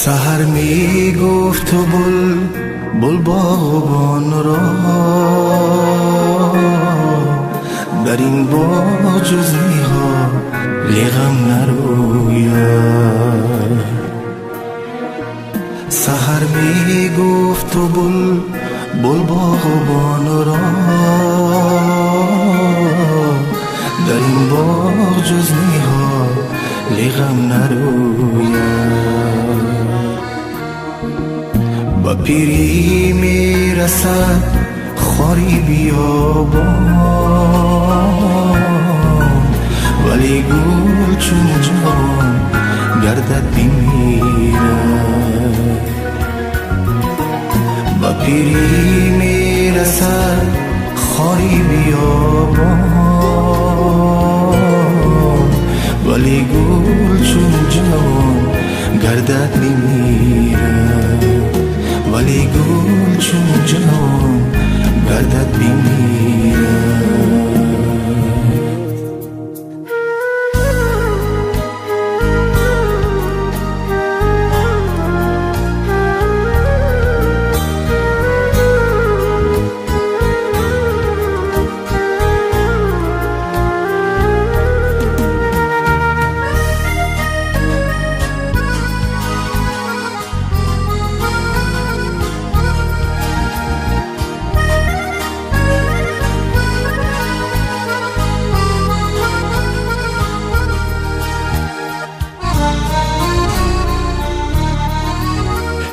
سحر می گفت و بل باغبان را در این باغ جز نهالی غم نروید. سحر می گفت و بل باغبان را در این باغ جز نهالی غم نروید. با پیری می رسد خاری بیابان، ولی گل چون جوان گردد بمیرد. با پیری می رسد خاری بیابان، ولی گل چون جوان گردد بمیرد. ولی گل چون جوان گردد بمیرد.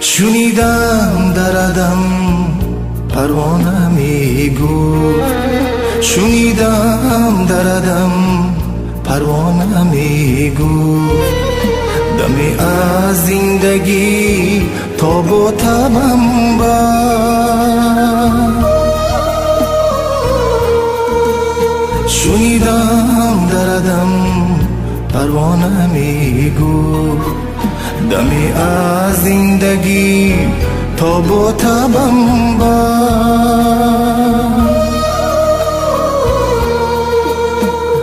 شنیدم دردم پروانه می گفت، شنیدم دردم پروانه می گفت، دمی از زندگی تاب و تبم بر. شنیدم دردم پروانه می گفت، دمی از زندگی تاب و تبم بر.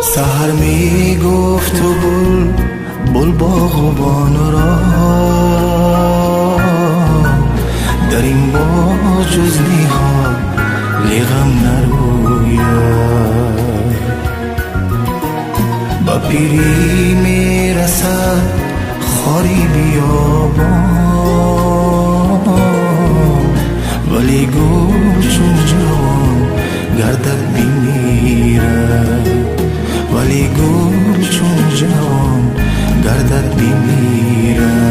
سحر می گفت و بل باغبان را در این باغ جز نهالی غم نروید. با پیری می رسد خاری بیابان، ولی گل چون جوان گردد بمیرد. ولی گل چون جوان گردد بمیرد.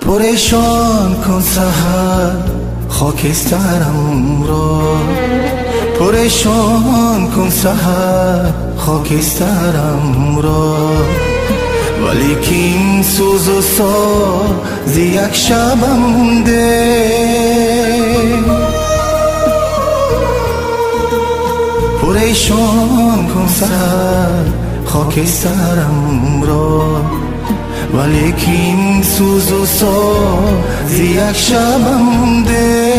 پریشان کن سحر خاکسترم را، پریشان کن سحر خاکسترم را، ولی کین سوز و ساز یک شبم ده. پریشان کن سحر خاکسترم را، ولی کین سوز و ساز یک شبم ده.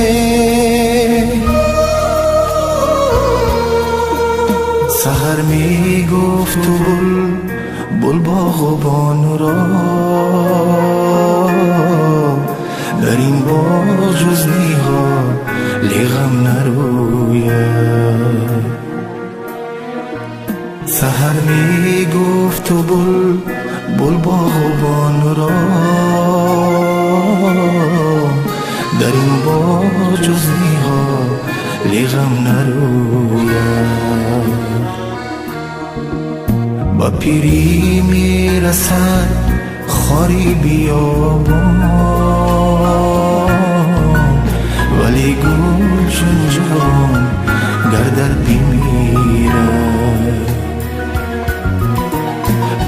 سحر می گفت و بل باغبان را در این باغ جز نهالی غم نروید. سحر می گفت و بل باغبان را در این باغ جز نهالی غم نروید. با پیری می رسد خاری بیابان، ولی گل چون جوان گردد بمیرد. میرد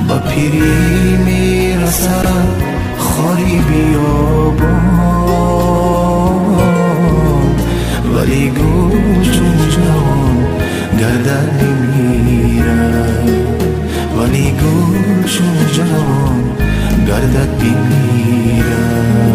با پیری میرسد خاری بیابان ولی گل چون جوان گردد میمیرد ولی گل چون جوان گردد میمیرد